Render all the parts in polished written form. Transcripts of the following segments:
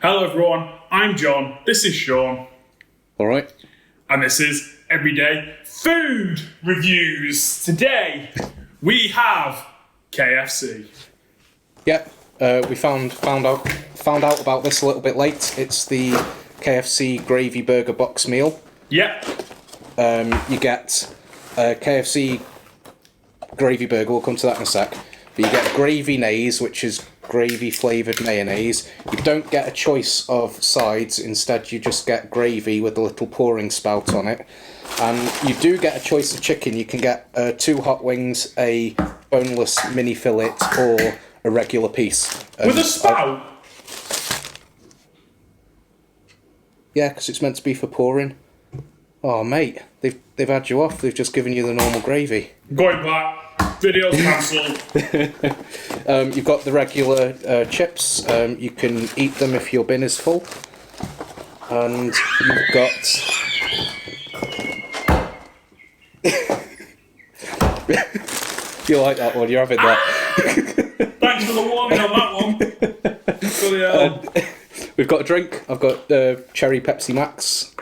Hello everyone, I'm John, this is Sean. Alright. And this is Everyday Food Reviews. Today, we have KFC. Yep, we found out about this a little bit late. It's the KFC gravy burger box meal. Yep. You get a KFC gravy burger, we'll come to that in a sec. But you get Gravynaise, which is gravy flavoured mayonnaise. You don't get a choice of sides, instead you just get gravy with a little pouring spout on it. And you do get a choice of chicken. You can get 2 hot wings, a boneless mini fillet, or a regular piece. With a spout? Yeah, because it's meant to be for pouring. Oh mate, they've had you off, they've just given you the normal gravy. Going back. Video's cancelled. You've got the regular chips. You can eat them if your bin is full. And you've got... You like that one, you're having that. Thanks for the warning on that one. We've got a drink. I've got cherry Pepsi Max.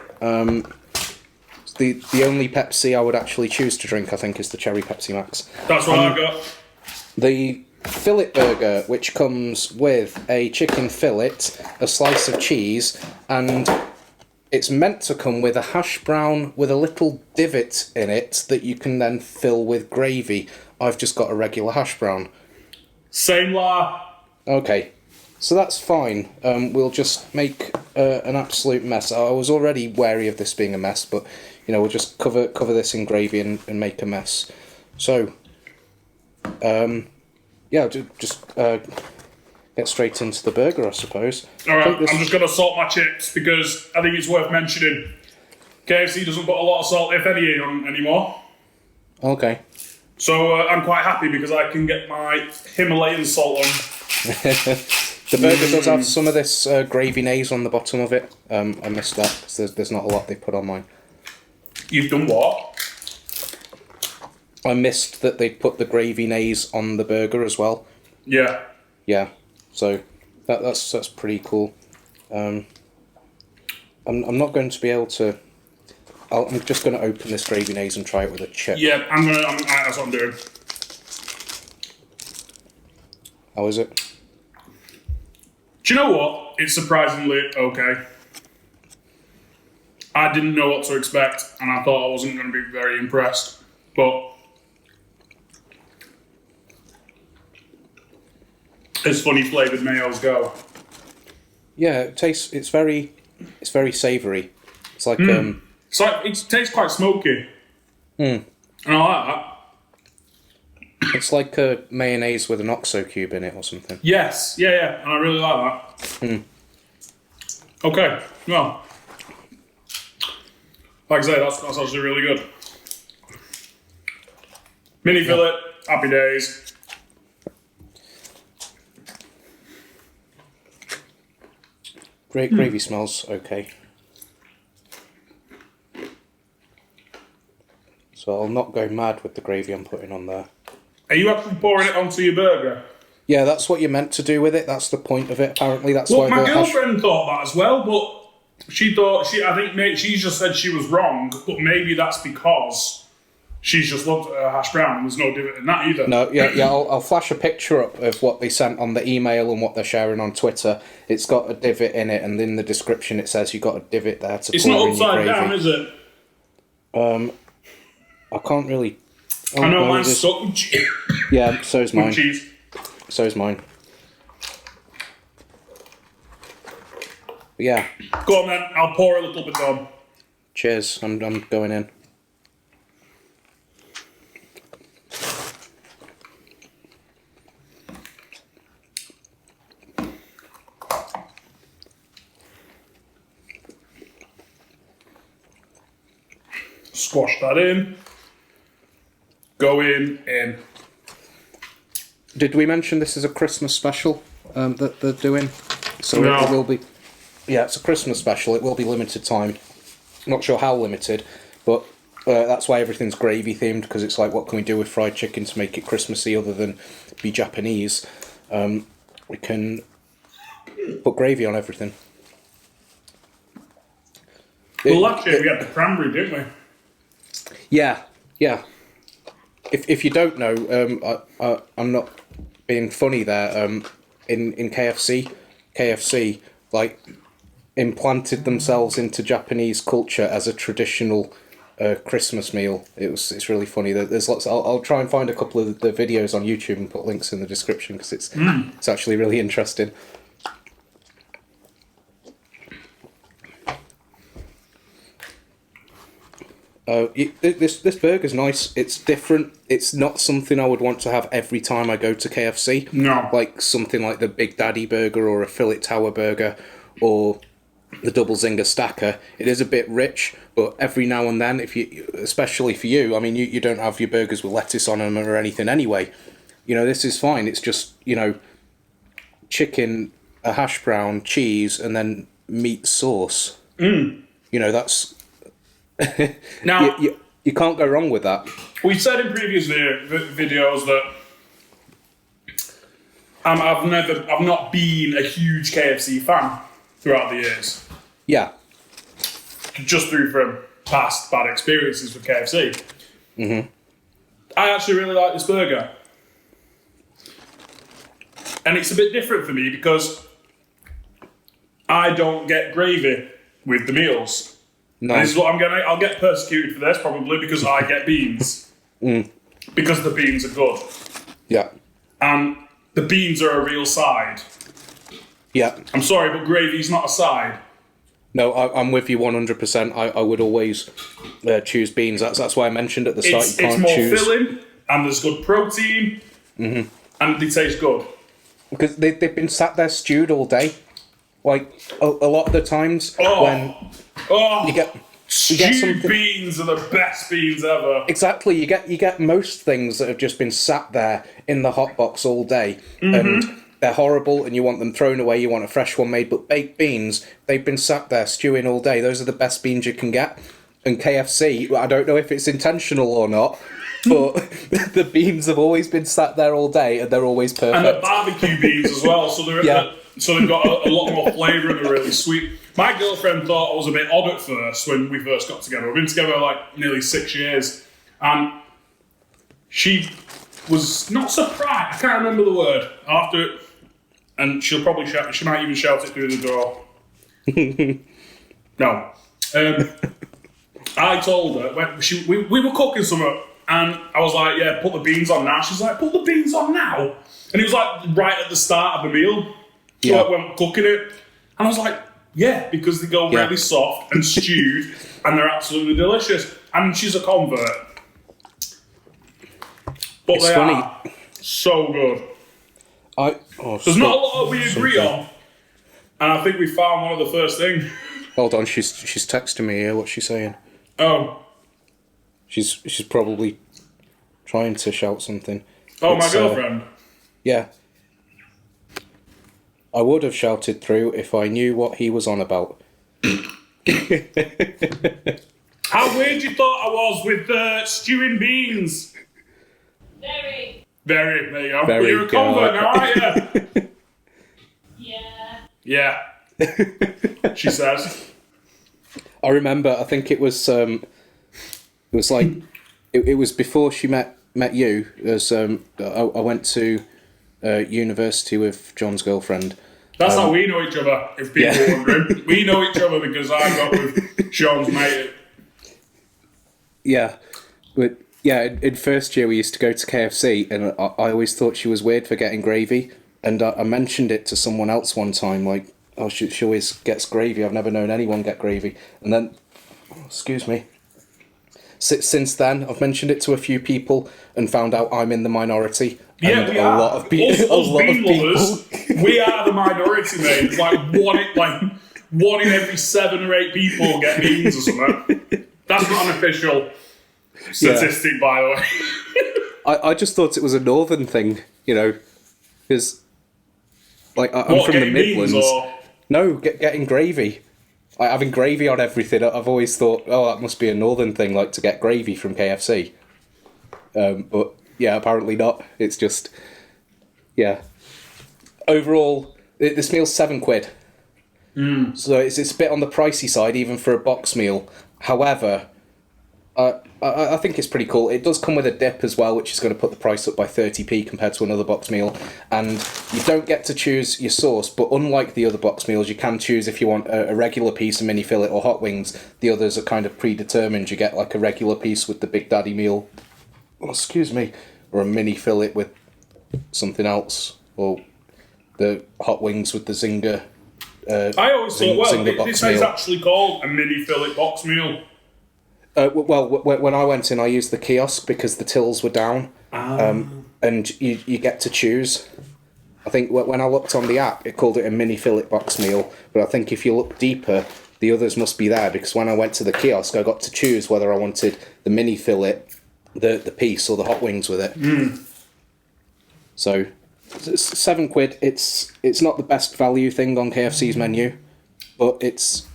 The only Pepsi I would actually choose to drink, I think, is the cherry Pepsi Max. That's what I've got. The fillet burger, which comes with a chicken fillet, a slice of cheese, and it's meant to come with a hash brown with a little divot in it that you can then fill with gravy. I've just got a regular hash brown. Same la. Okay, so that's fine. We'll just make an absolute mess. I was already wary of this being a mess, but you know, we'll just cover this in gravy and make a mess. So, yeah, just get straight into the burger, I suppose. Alright, I'm just going to salt my chips because I think it's worth mentioning KFC doesn't put a lot of salt, if any, on anymore. Okay. So I'm quite happy because I can get my Himalayan salt on. The burger does have some of this Gravynaise on the bottom of it. I missed that because there's not a lot they put on mine. You've done what? I missed that they'd put the Gravynaise on the burger as well. Yeah. Yeah, so that's pretty cool. I'm not going to be able to... I'm just going to open this Gravynaise and try it with a chip. Yeah, that's what I'm doing. How is it? Do you know what? It's surprisingly okay. I didn't know what to expect, and I thought I wasn't going to be very impressed. But as funny flavoured mayos go. Yeah, it tastes. It's very savoury. It's like it tastes quite smoky. And I like that. It's like a mayonnaise with an OXO cube in it or something. Yes, yeah, and I really like that. Okay, well, like I say, that's actually really good. Mini fillet, happy days. Great gravy smells okay. So I'll not go mad with the gravy I'm putting on there. Are you actually pouring it onto your burger? Yeah, that's what you're meant to do with it. That's the point of it. Apparently, that's why. My girlfriend thought that as well, but she just said she was wrong. But maybe that's because she's just looked at her hash brown and there's no divot in that either. No, yeah. I'll flash a picture up of what they sent on the email and what they're sharing on Twitter. It's got a divot in it, and in the description it says you got a divot there to. It's pour not in your upside gravy. down, is it? I can't really. I know mine's stuck with cheese. Yeah, so's mine. With cheese. So's mine. But yeah. Go on then, I'll pour a little bit on. Cheers. I'm going in. Squash that in. Go in. Did we mention this is a Christmas special that they're doing? So No. it will be. Yeah, it's a Christmas special. It will be limited time. Not sure how limited, but that's why everything's gravy themed, because it's like, what can we do with fried chicken to make it Christmassy other than be Japanese? We can put gravy on everything. Well, last year we had the cranberry, didn't we? Yeah. If you don't know, I'm not being funny there. In KFC, like, implanted themselves into Japanese culture as a traditional Christmas meal. It's really funny. There's lots. I'll try and find a couple of the videos on YouTube and put links in the description because it's actually really interesting. This burger's nice. It's different. It's not something I would want to have every time I go to KFC. No. Like something like the Big Daddy burger or a Fillet Tower burger or the Double Zinger Stacker. It is a bit rich, but every now and then, especially for you, I mean, you don't have your burgers with lettuce on them or anything anyway. You know, this is fine. It's just, you know, chicken, a hash brown, cheese, and then meat sauce. You know, that's... Now, you can't go wrong with that. We said in previous videos that I've not been a huge KFC fan throughout the years. Yeah. Just through from past bad experiences with KFC. I actually really like this burger. And it's a bit different for me because I don't get gravy with the meals. No. And this is what I'll get persecuted for this probably because I get beans. Because the beans are good. Yeah. And the beans are a real side. Yeah. I'm sorry, but gravy's not a side. No, I'm with you 100%. I would always choose beans. That's why I mentioned at the start you can't choose. It's more filling, and there's good protein, and they taste good. Because they've been sat there stewed all day. Like, a lot of the times when you get stewed beans are the best beans ever. Exactly, you get most things that have just been sat there in the hot box all day, and they're horrible, and you want them thrown away. You want a fresh one made, but baked beans, they've been sat there stewing all day. Those are the best beans you can get. And KFC, I don't know if it's intentional or not, but the beans have always been sat there all day, and they're always perfect. And the barbecue beans as well, so they've got a lot more flavour and they're really sweet. My girlfriend thought I was a bit odd at first when we first got together. We've been together like nearly 6 years, and she was not surprised. I can't remember the word after, and she'll probably shout. She might even shout it through the door. No, I told her when we were cooking something, and I was like, "Yeah, put the beans on now." She's like, "Put the beans on now," and it was like right at the start of the meal. So I went cooking it, and I was like, "Yeah," because they go really soft and stewed, and they're absolutely delicious. And she's a convert, but it's funny. Are so good. There's not a lot that we agree on, and I think we found one of the first things. Hold on, she's texting me here. What's she saying? Oh, she's probably trying to shout something. Oh, my girlfriend. Yeah. I would have shouted through if I knew what he was on about. How weird you thought I was with stewing beans. Very. There you go. Very You're a convert now, aren't you? Yeah. Yeah. She says. I remember, I think it was like, it was before she met you. As I went to university with John's girlfriend. That's how we know each other, if people are wondering. We know each other because I got with Sean's mate. Yeah. But yeah, in first year we used to go to KFC, and I always thought she was weird for getting gravy. And I mentioned it to someone else one time, like, oh, she always gets gravy. I've never known anyone get gravy. And then, excuse me. Since then, I've mentioned it to a few people and found out I'm in the minority. Yeah, and we are. A lot of people. We are the minority, mate. It's like one in every 7 or 8 people get beans or something. That's not an official statistic, by the way. I just thought it was a northern thing, you know, because like I'm from the Midlands. No, getting gravy. Like, having gravy on everything, I've always thought, oh, that must be a northern thing, like to get gravy from KFC. But yeah, apparently not. It's just, yeah. Overall, this meal's £7. So it's a bit on the pricey side, even for a box meal. However, I think it's pretty cool. It does come with a dip as well, which is going to put the price up by 30p compared to another box meal. And you don't get to choose your sauce, but unlike the other box meals, you can choose if you want a regular piece, a mini fillet, or hot wings. The others are kind of predetermined. You get like a regular piece with the Big Daddy meal, or a mini fillet with something else, or the hot wings with the Zinger. I always thought, this is actually called a mini fillet box meal. When I went in, I used the kiosk because the tills were down, and you get to choose. I think when I looked on the app, it called it a mini fillet box meal, but I think if you look deeper, the others must be there, because when I went to the kiosk, I got to choose whether I wanted the mini fillet, the piece, or the hot wings with it. So, it's £7. It's not the best value thing on KFC's menu, but it's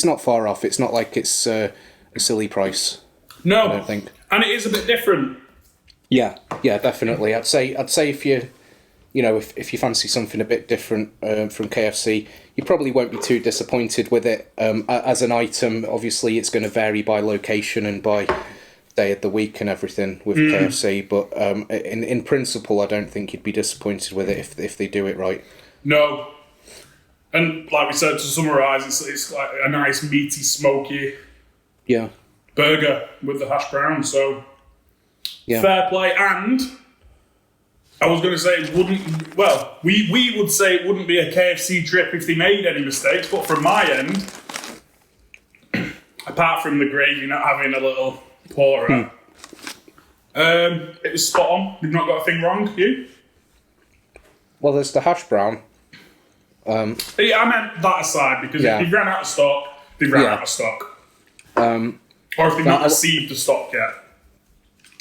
not far off. It's not like it's a silly price. No, I don't think. And it is a bit different. Yeah, definitely. I'd say if if you fancy something a bit different from KFC, you probably won't be too disappointed with it. As an item, obviously, it's going to vary by location and by day of the week and everything with KFC. But in principle, I don't think you'd be disappointed with it if they do it right. No. And like we said, to summarise, it's like a nice meaty, smoky burger with the hash brown. So fair play. And I was going to say we would say it wouldn't be a KFC trip if they made any mistakes. But from my end, apart from the gravy not having a little porter, it was spot on. You've not got a thing wrong, you? Well, there's the hash brown. Yeah, I meant that aside, because if they've ran out of stock, they've ran out of stock. Or if they've not received the stock yet.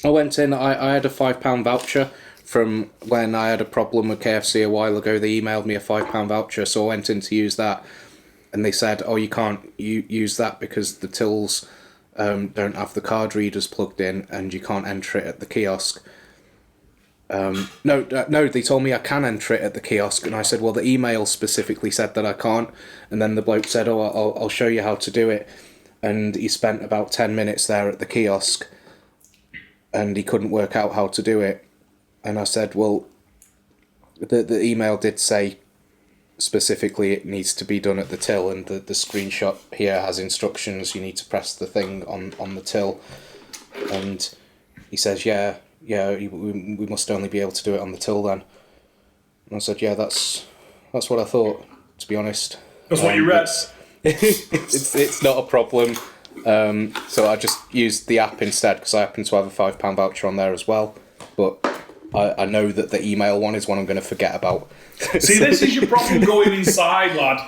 I went in, I had a £5 voucher from when I had a problem with KFC a while ago. They emailed me a £5 voucher, so I went in to use that. And they said, you can't use that because the tills don't have the card readers plugged in and you can't enter it at the kiosk. No, they told me I can enter it at the kiosk, and I said, well, the email specifically said that I can't, and then the bloke said, I'll show you how to do it, and he spent about 10 minutes there at the kiosk, and he couldn't work out how to do it, and I said, well, the email did say specifically it needs to be done at the till, and the screenshot here has instructions, you need to press the thing on the till, and he says, we must only be able to do it on the till then. And I said, that's what I thought, to be honest. That's what you read. It's not a problem. So I just used the app instead, because I happen to have a £5 voucher on there as well. But I know that the email one is one I'm going to forget about. See, this is your problem going inside, lad.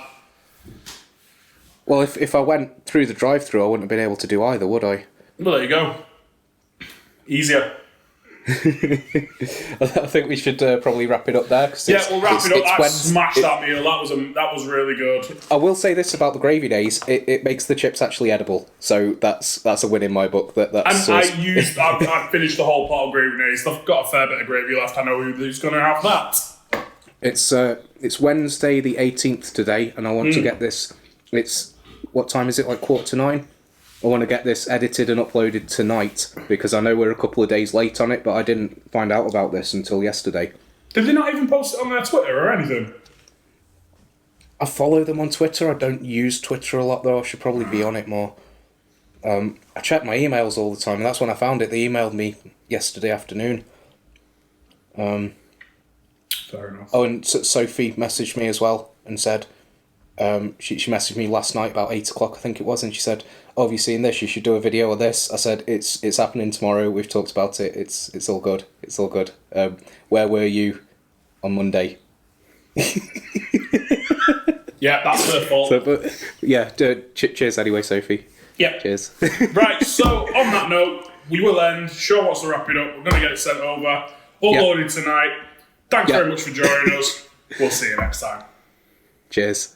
Well, if I went through the drive-thru, I wouldn't have been able to do either, would I? Well, there you go. Easier. I think we should probably wrap it up there. We'll wrap it up. I smashed that meal. That was really good. I will say this about the Gravynaise: it makes the chips actually edible. So that's a win in my book. I finished the whole pot of Gravynaise. I've got a fair bit of gravy left. I know who's going to have that. It's Wednesday the 18th today, and I want to get this. What time is it? Like 9:15. I want to get this edited and uploaded tonight, because I know we're a couple of days late on it, but I didn't find out about this until yesterday. Did they not even post it on their Twitter or anything? I follow them on Twitter. I don't use Twitter a lot, though. I should probably be on it more. I check my emails all the time, and that's when I found it. They emailed me yesterday afternoon. Fair enough. Oh, and Sophie messaged me as well and said... she messaged me last night about 8 o'clock, I think it was, and she said, have you seen this? You should do a video of this. I said, it's happening tomorrow. We've talked about it. It's all good. It's all good. Where were you on Monday? Yeah, that's her fault. Cheers anyway, Sophie. Yeah. Cheers. Right, so on that note, we will end. Sean wants to wrap it up. We're going to get it sent over. Uploaded tonight. Thanks very much for joining us. We'll see you next time. Cheers.